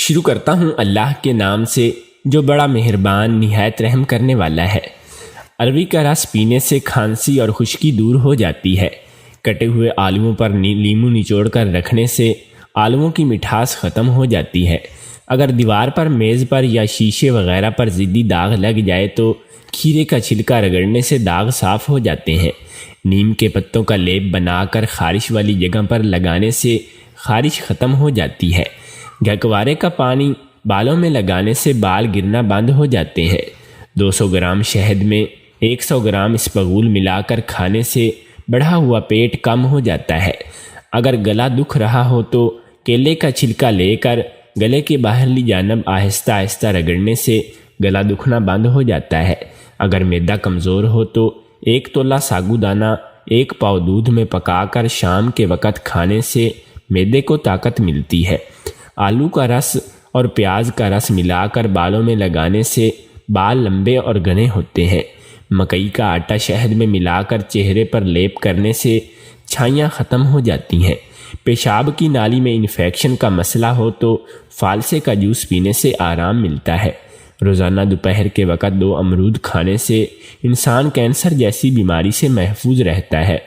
شروع کرتا ہوں اللہ کے نام سے جو بڑا مہربان نہایت رحم کرنے والا ہے۔ اروی کا رس پینے سے کھانسی اور خشکی دور ہو جاتی ہے۔ کٹے ہوئے آلوؤں پر لیموں نچوڑ کر رکھنے سے آلوؤں کی مٹھاس ختم ہو جاتی ہے۔ اگر دیوار پر، میز پر یا شیشے وغیرہ پر ضدی داغ لگ جائے تو کھیرے کا چھلکا رگڑنے سے داغ صاف ہو جاتے ہیں۔ نیم کے پتوں کا لیپ بنا کر خارش والی جگہ پر لگانے سے خارش ختم ہو جاتی ہے۔ گھکوارے کا پانی بالوں میں لگانے سے بال گرنا بند ہو جاتے ہیں۔ 200 گرام شہد میں 100 گرام اسپغول ملا کر کھانے سے بڑھا ہوا پیٹ کم ہو جاتا ہے۔ اگر گلا دکھ رہا ہو تو کیلے کا چھلکا لے کر گلے کے باہرلی جانب آہستہ آہستہ رگڑنے سے گلا دکھنا بند ہو جاتا ہے۔ اگر معدہ کمزور ہو تو 1 تولہ ساگو دانہ 1 پاؤ دودھ میں پکا کر شام کے وقت کھانے سے معدے کو طاقت ملتی ہے۔ آلو کا رس اور پیاز کا رس ملا کر بالوں میں لگانے سے بال لمبے اور گھنے ہوتے ہیں۔ مکئی کا آٹا شہد میں ملا کر چہرے پر لیپ کرنے سے چھائیاں ختم ہو جاتی ہیں۔ پیشاب کی نالی میں انفیکشن کا مسئلہ ہو تو فالسے کا جوس پینے سے آرام ملتا ہے۔ روزانہ دوپہر کے وقت 2 امرود کھانے سے انسان کینسر جیسی بیماری سے محفوظ رہتا ہے۔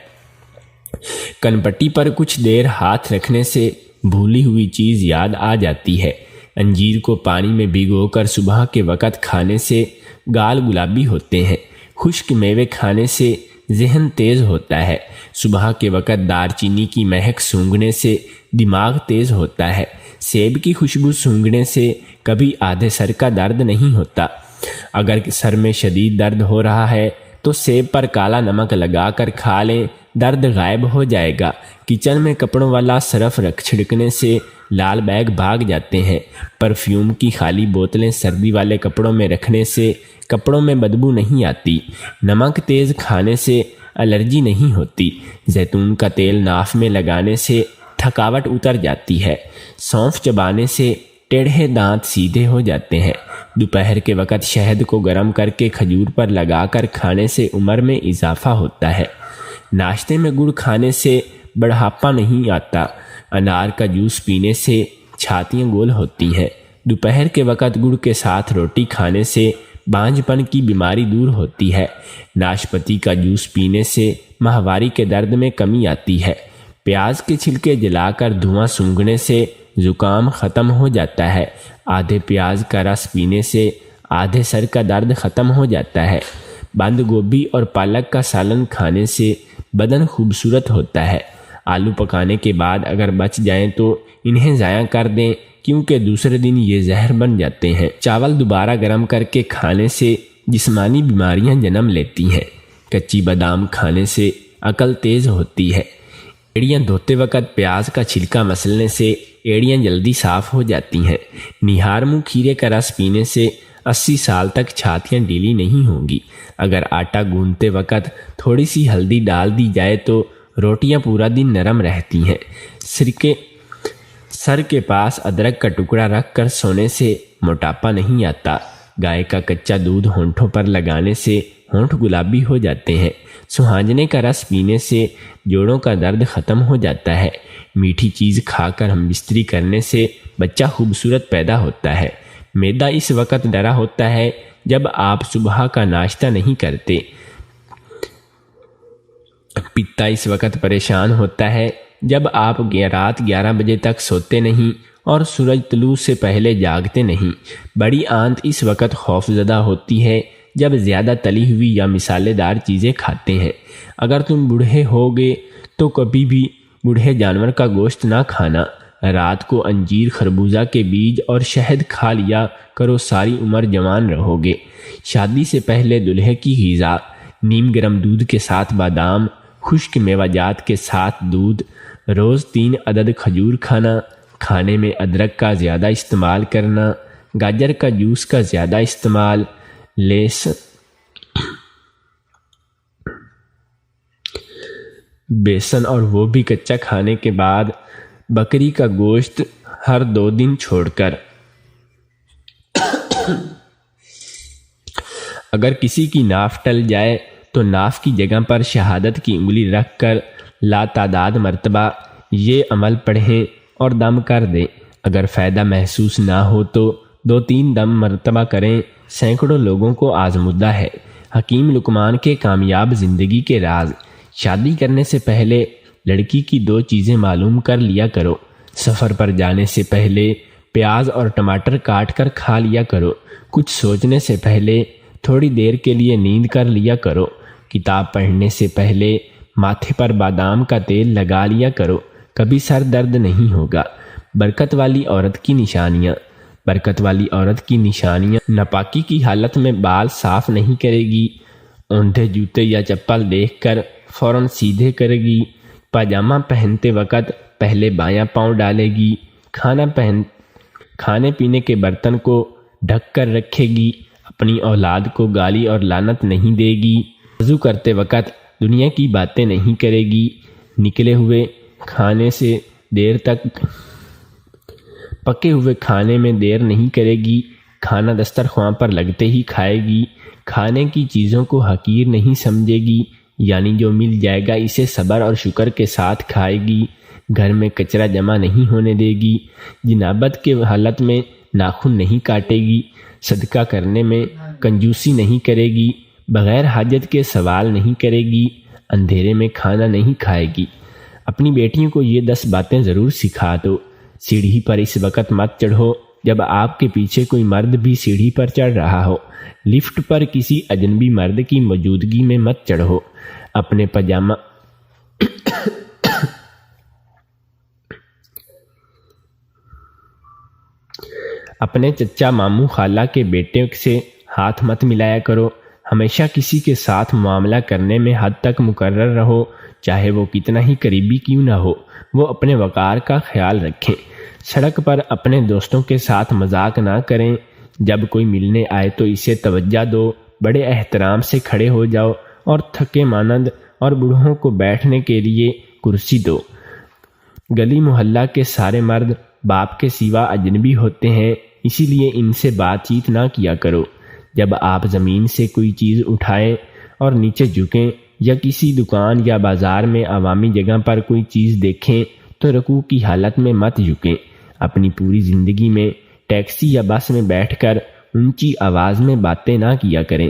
کنپٹی پر کچھ دیر ہاتھ رکھنے سے بھولی ہوئی چیز یاد آ جاتی ہے۔ انجیر کو پانی میں بھگو کر صبح کے وقت کھانے سے گال گلابی ہوتے ہیں۔ خشک میوے کھانے سے ذہن تیز ہوتا ہے۔ صبح کے وقت دار چینی کی مہک سونگھنے سے دماغ تیز ہوتا ہے۔ سیب کی خوشبو سونگھنے سے کبھی آدھے سر کا درد نہیں ہوتا۔ اگر سر میں شدید درد ہو رہا ہے تو سیب پر کالا نمک لگا کر کھا لیں، درد غائب ہو جائے گا۔ کچن میں کپڑوں والا سرف چھڑکنے سے لال بیگ بھاگ جاتے ہیں۔ پرفیوم کی خالی بوتلیں سردی والے کپڑوں میں رکھنے سے کپڑوں میں بدبو نہیں آتی۔ نمک تیز کھانے سے الرجی نہیں ہوتی۔ زیتون کا تیل ناف میں لگانے سے تھکاوٹ اتر جاتی ہے۔ سونف چبانے سے ٹیڑھے دانت سیدھے ہو جاتے ہیں۔ دوپہر کے وقت شہد کو گرم کر کے کھجور پر لگا کر کھانے سے عمر میں اضافہ ہوتا ہے۔ ناشتے میں گڑ کھانے سے بڑھاپا نہیں آتا۔ انار کا جوس پینے سے چھاتیاں گول ہوتی ہیں۔ دوپہر کے وقت گڑ کے ساتھ روٹی کھانے سے بانجھ پن کی بیماری دور ہوتی ہے۔ ناشپتی کا جوس پینے سے ماہواری کے درد میں کمی آتی ہے۔ پیاز کے چھلکے جلا کر دھواں سونگھنے سے زکام ختم ہو جاتا ہے۔ آدھے پیاز کا رس پینے سے آدھے سر کا درد ختم ہو جاتا ہے۔ بند گوبھی اور پالک کا سالن کھانے سے بدن خوبصورت ہوتا ہے۔ آلو پکانے کے بعد اگر بچ جائیں تو انہیں ضائع کر دیں کیونکہ دوسرے دن یہ زہر بن جاتے ہیں۔ چاول دوبارہ گرم کر کے کھانے سے جسمانی بیماریاں جنم لیتی ہیں۔ کچی بادام کھانے سے عقل تیز ہوتی ہے۔ ایڑیاں دھوتے وقت پیاز کا چھلکا مسلنے سے ایڑیاں جلدی صاف ہو جاتی ہیں۔ نہار منہ کھیرے کا رس پینے سے 80 سال تک چھاتیاں ڈھیلی نہیں ہوں گی۔ اگر آٹا گوندتے وقت تھوڑی سی ہلدی ڈال دی جائے تو روٹیاں پورا دن نرم رہتی ہیں۔ سر کے پاس ادرک کا ٹکڑا رکھ کر سونے سے موٹاپا نہیں آتا۔ گائے کا کچا دودھ ہونٹوں پر لگانے سے ہونٹ گلابی ہو جاتے ہیں۔ سہانجنے کا رس پینے سے جوڑوں کا درد ختم ہو جاتا ہے۔ میٹھی چیز کھا کر ہم بستری کرنے سے بچہ خوبصورت پیدا ہوتا ہے۔ معدہ اس وقت ڈرا ہوتا ہے جب آپ صبح کا ناشتہ نہیں کرتے۔ پتا اس وقت پریشان ہوتا ہے جب آپ رات 11 بجے تک سوتے نہیں اور سورج طلوع سے پہلے جاگتے نہیں۔ بڑی آنت اس وقت خوف زدہ ہوتی ہے جب زیادہ تلی ہوئی یا مسالے دار چیزیں کھاتے ہیں۔ اگر تم بوڑھے ہوگے تو کبھی بھی بوڑھے جانور کا گوشت نہ کھانا۔ رات کو انجیر، خربوزہ کے بیج اور شہد کھا لیا کرو، ساری عمر جوان رہو گے۔ شادی سے پہلے دلہے کی غذا: نیم گرم دودھ کے ساتھ بادام، خشک میوہ جات کے ساتھ دودھ، روز 3 عدد کھجور کھانا، کھانے میں ادرک کا زیادہ استعمال کرنا، گاجر کا جوس کا زیادہ استعمال، بیسن اور وہ بھی کچا کھانے کے بعد، بکری کا گوشت ہر 2 دن چھوڑ کر۔ اگر کسی کی ناف ٹل جائے تو ناف کی جگہ پر شہادت کی انگلی رکھ کر لاتعداد مرتبہ یہ عمل پڑھیں اور دم کر دیں: اگر فائدہ محسوس نہ ہو تو 2-3 دم مرتبہ کریں، سینکڑوں لوگوں کو آزمودہ ہے۔ حکیم لقمان کے کامیاب زندگی کے راز: شادی کرنے سے پہلے لڑکی کی 2 چیزیں معلوم کر لیا کرو۔ سفر پر جانے سے پہلے پیاز اور ٹماٹر کاٹ کر کھا لیا کرو۔ کچھ سوچنے سے پہلے تھوڑی دیر کے لیے نیند کر لیا کرو۔ کتاب پڑھنے سے پہلے ماتھے پر بادام کا تیل لگا لیا کرو، کبھی سر درد نہیں ہوگا۔ برکت والی عورت کی نشانیاں: برکت والی عورت کی نشانیاں: ناپاکی کی حالت میں بال صاف نہیں کرے گی، اونڈھے جوتے یا چپل دیکھ کر فوراً سیدھے کرے گی، پاجامہ پہنتے وقت پہلے بایاں پاؤں ڈالے گی، کھانے پینے کے برتن کو ڈھک کر رکھے گی، اپنی اولاد کو گالی اور لعنت نہیں دے گی، وضو کرتے وقت دنیا کی باتیں نہیں کرے گی، نکلے ہوئے کھانے سے دیر تک پکے ہوئے کھانے میں دیر نہیں کرے گی، کھانا دسترخوان پر لگتے ہی کھائے گی، کھانے کی چیزوں کو حقیر نہیں سمجھے گی، یعنی جو مل جائے گا اسے صبر اور شکر کے ساتھ کھائے گی، گھر میں کچرا جمع نہیں ہونے دے گی، جنابت کے حالت میں ناخن نہیں کاٹے گی، صدقہ کرنے میں کنجوسی نہیں کرے گی، بغیر حاجت کے سوال نہیں کرے گی، اندھیرے میں کھانا نہیں کھائے گی۔ اپنی بیٹیوں کو یہ 10 باتیں ضرور سکھا دو۔ سیڑھی پر اس وقت مت چڑھو جب آپ کے پیچھے کوئی مرد بھی سیڑھی پر چڑھ رہا ہو۔ لفٹ پر کسی اجنبی مرد کی موجودگی میں مت چڑھو۔ اپنے چچا ماموں خالہ کے بیٹے سے ہاتھ مت ملایا کرو۔ ہمیشہ کسی کے ساتھ معاملہ کرنے میں حد تک مقرر رہو، چاہے وہ کتنا ہی قریبی کیوں نہ ہو۔ وہ اپنے وقار کا خیال رکھیں۔ سڑک پر اپنے دوستوں کے ساتھ مذاق نہ کریں۔ جب کوئی ملنے آئے تو اسے توجہ دو، بڑے احترام سے کھڑے ہو جاؤ اور تھکے مانند اور بوڑھوں کو بیٹھنے کے لیے کرسی دو۔ گلی محلہ کے سارے مرد باپ کے سوا اجنبی ہوتے ہیں، اسی لیے ان سے بات چیت نہ کیا کرو۔ جب آپ زمین سے کوئی چیز اٹھائیں اور نیچے جھکیں یا کسی دکان یا بازار میں عوامی جگہ پر کوئی چیز دیکھیں تو رکوع کی حالت میں مت جھکیں۔ اپنی پوری زندگی میں ٹیکسی یا بس میں بیٹھ کر اونچی آواز میں باتیں نہ کیا کریں۔